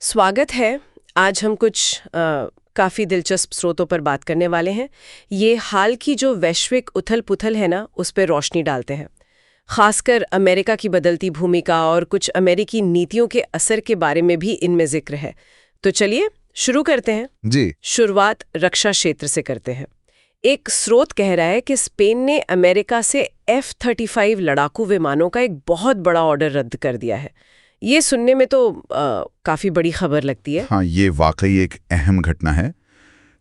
स्वागत है। आज हम कुछ काफ़ी दिलचस्प स्रोतों पर बात करने वाले हैं। ये हाल की जो वैश्विक उथल-पुथल है ना, उस पे रोशनी डालते हैं। खासकर अमेरिका की बदलती भूमिका और कुछ अमेरिकी नीतियों के असर के बारे में भी इनमें जिक्र है। तो चलिए शुरू करते हैं। जी। शुरुआत रक्षा क्षेत्र से करते हैं। एक स्रोत कह रहा है कि स्पेन ने अमेरिका से F-35 लड़ाकू विमानों का एक बहुत बड़ा ऑर्डर रद्द कर दिया है। ये सुनने में तो काफी बड़ी खबर लगती है। हाँ, ये वाकई एक अहम घटना है।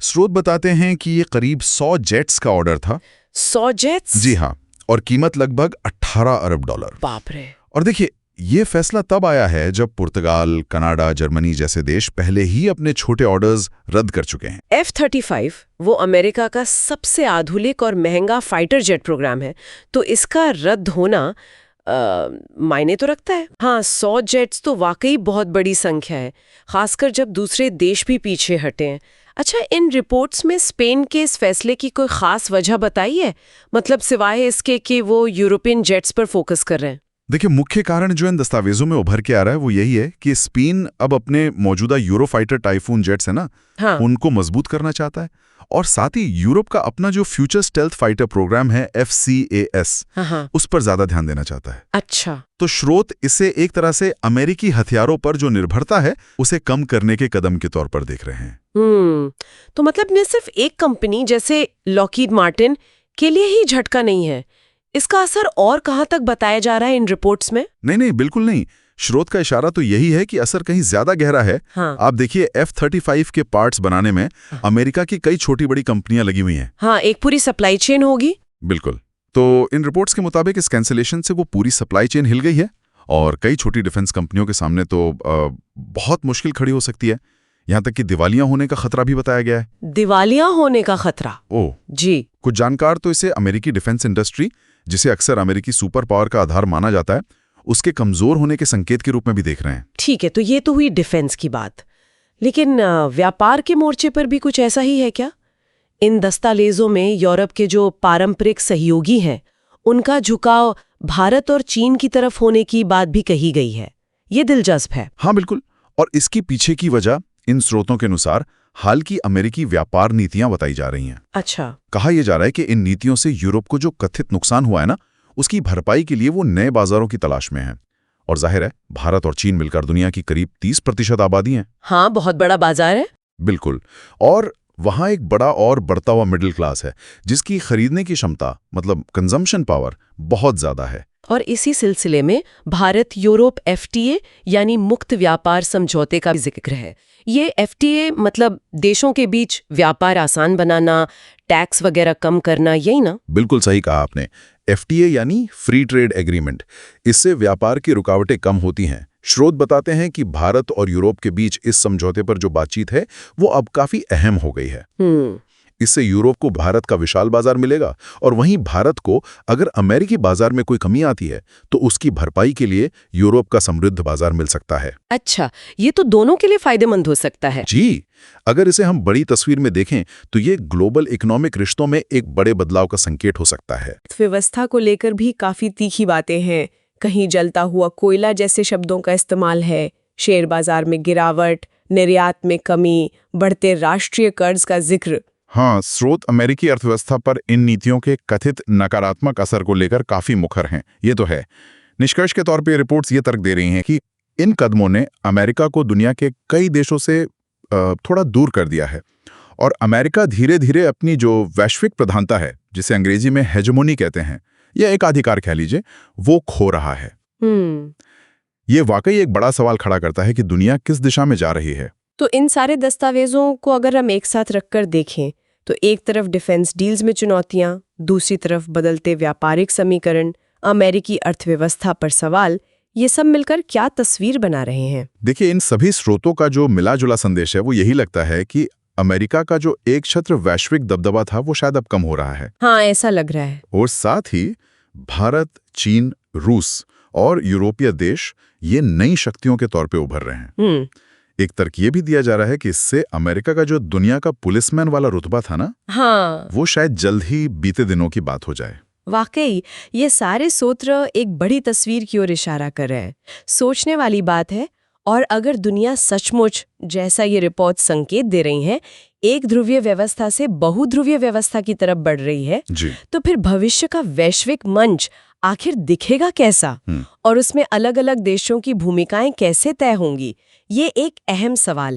स्रोत बताते हैं कि ये करीब 100 जेट्स का ऑर्डर था। 100 जेट्स? जी हाँ, और कीमत लगभग 18 अरब डॉलर। बाप रे। और देखिए, ये फैसला तब आया है जब पुर्तगाल, कनाडा, जर्मनी जैसे देश पहले ही अपने छोटे ऑर्डर्स रद्द कर चुके हैं। F-35 वो अमेरिका का सबसे आधुनिक और महंगा फाइटर जेट प्रोग्राम है, तो इसका रद्द होना मायने तो रखता है। हाँ, 100 जेट्स तो वाकई बहुत बड़ी संख्या है, खासकर जब दूसरे देश भी पीछे हटे हैं। अच्छा, इन रिपोर्ट्स में स्पेन के इस फैसले की कोई खास वजह बताई है? मतलब सिवाय इसके कि वो यूरोपियन जेट्स पर फोकस कर रहे हैं। देखिए, मुख्य कारण जो इन दस्तावेजों में उभर के आ रहा है वो यही है कि स्पेन अब अपने मौजूदा यूरोफाइटर टाइफून जेट्स है ना, हाँ। उनको मजबूत करना चाहता है। और साथ ही यूरोप का अपना जो फ्यूचर स्टेल्थ फाइटर प्रोग्राम है FCAS, हाँ। उस पर ज्यादा ध्यान देना चाहता है। अच्छा। तो स्रोत इसे एक तरह से अमेरिकी हथियारों पर जो निर्भरता है उसे कम करने के कदम के तौर पर देख रहे हैं। तो मतलब ने सिर्फ एक कंपनी जैसे लॉकहीड मार्टिन के लिए ही झटका नहीं है, इसका असर और कहां तक बताया जा रहा है इन रिपोर्ट्स में? नहीं, बिल्कुल नहीं। स्रोत का इशारा तो यही है कि असर कहीं ज्यादा गहरा है। हाँ। आप देखिए, F-35 के पार्ट्स बनाने में अमेरिका की कई छोटी बड़ी कंपनियां लगी हुई हैं। हाँ, एक पूरी सप्लाई चेन होगी। बिल्कुल। तो इन रिपोर्ट्स के मुताबिक इस कैंसिलेशन से वो पूरी सप्लाई चेन हिल गई है और कई छोटी डिफेंस कंपनियों के सामने तो बहुत मुश्किल खड़ी हो सकती है। यहाँ तक कि दिवालिया होने का खतरा भी बताया गया है। दिवालिया होने का खतरा? ओह जी। कुछ जानकार तो इसे अमेरिकी डिफेंस इंडस्ट्री, जिसे अक्सर अमेरिकी सुपर पावर का आधार माना जाता है, उसके कमजोर होने के संकेत के रूप में भी देख रहे हैं। ठीक है, तो ये तो हुई डिफेंस की बात, लेकिन व्यापार के मोर्चे पर भी कुछ ऐसा ही है क्या? इन दस्तावेजों में यूरोप के जो पारंपरिक सहयोगी हैं, उनका झुकाव भारत और चीन की तरफ होने की बात भी कही गई है। ये दिलचस्प है। हाँ, बिल्कुल। और इसकी पीछे की वजह इन स्रोतों के अनुसार हाल की अमेरिकी व्यापार नीतियां बताई जा रही हैं। अच्छा। कहा यह जा रहा है कि इन नीतियों से यूरोप को जो कथित नुकसान हुआ है ना, उसकी भरपाई के लिए वो नए बाजारों की तलाश में है। और जाहिर है, भारत और चीन मिलकर दुनिया की करीब 30% आबादी है। हाँ, बहुत बड़ा बाजार है। बिल्कुल। और वहां एक बड़ा और बढ़ता हुआ मिडिल क्लास है, जिसकी खरीदने की क्षमता, मतलब कंजम्पशन पावर, बहुत ज्यादा है। और इसी सिलसिले में भारत यूरोप FTA यानी मुक्त व्यापार समझौते का भी जिक्र है। ये FTA मतलब देशों के बीच व्यापार आसान बनाना, टैक्स वगैरह कम करना, यही ना? बिल्कुल सही कहा आपने। FTA यानी फ्री ट्रेड एग्रीमेंट। इससे व्यापार की रुकावटें कम होती हैं। स्रोत बताते हैं कि भारत और यूरोप के बीच इस समझौते पर जो बातचीत है वो अब काफी अहम हो गई है। इससे यूरोप को भारत का विशाल बाजार मिलेगा और वहीं भारत को अगर अमेरिकी बाजार में कोई कमी आती है तो उसकी भरपाई के लिए यूरोप का समृद्ध बाजार मिल सकता है। अच्छा, ये तो दोनों के लिए फायदेमंद हो सकता है। जी, अगर इसे हम बड़ी तस्वीर में देखें तो ये ग्लोबल इकोनॉमिक रिश्तों में एक बड़े बदलाव का संकेत हो सकता है। व्यवस्था को लेकर भी काफी तीखी बातें हैं। कहीं जलता हुआ कोयला जैसे शब्दों का इस्तेमाल है, शेयर बाजार में गिरावट, निर्यात में कमी, बढ़ते राष्ट्रीय कर्ज का जिक्र। हाँ, स्रोत अमेरिकी अर्थव्यवस्था पर इन नीतियों के कथित नकारात्मक असर को लेकर काफी मुखर हैं। ये तो है। निष्कर्ष के तौर पर रिपोर्ट्स ये तर्क दे रही हैं कि इन कदमों ने अमेरिका को दुनिया के कई देशों से थोड़ा दूर कर दिया है और अमेरिका धीरे धीरे अपनी जो वैश्विक प्रधानता है, जिसे अंग्रेजी में हेजेमोनी कहते हैं या एकाधिकार कह लीजिए, वो खो रहा है। ये वाकई एक बड़ा सवाल खड़ा करता है कि दुनिया किस दिशा में जा रही है। तो इन सारे दस्तावेजों को अगर हम एक साथ रखकर देखें तो एक तरफ डिफेंस डील्स में चुनौतियां, दूसरी तरफ बदलते व्यापारिक समीकरण, अमेरिकी अर्थव्यवस्था पर सवाल, ये सब मिलकर क्या तस्वीर बना रहे हैं? देखिए, इन सभी स्रोतों का जो मिला जुला संदेश है वो यही लगता है कि अमेरिका का जो एक छत्र वैश्विक दबदबा था वो शायद अब कम हो रहा है। हाँ, ऐसा लग रहा है। और साथ ही भारत, चीन, रूस और यूरोपीय देश ये नई शक्तियों के तौर पे उभर रहे हैं। एक तर्क ये भी दिया जा रहा है कि इससे अमेरिका का जो दुनिया का पुलिसमैन वाला रुतबा था ना, हाँ, वो शायद जल्द ही बीते दिनों की बात हो जाए। वाकई ये सारे सूत्र एक बड़ी तस्वीर की ओर इशारा कर रहे हैं। सोचने वाली बात है और अगर दुनिया सचमुच, जैसा ये रिपोर्ट संकेत दे रही हैं, एक ध्रुवीय व्यवस्था से बहुध्रुवीय व्यवस्था की तरफ बढ़ रही है, जी। तो फिर भविष्य का वैश्विक मंच आखिर दिखेगा कैसा? और उसमें अलग-अलग देशों की भूमिकाएं कैसे तय होंगी? ये एक अहम सवाल है।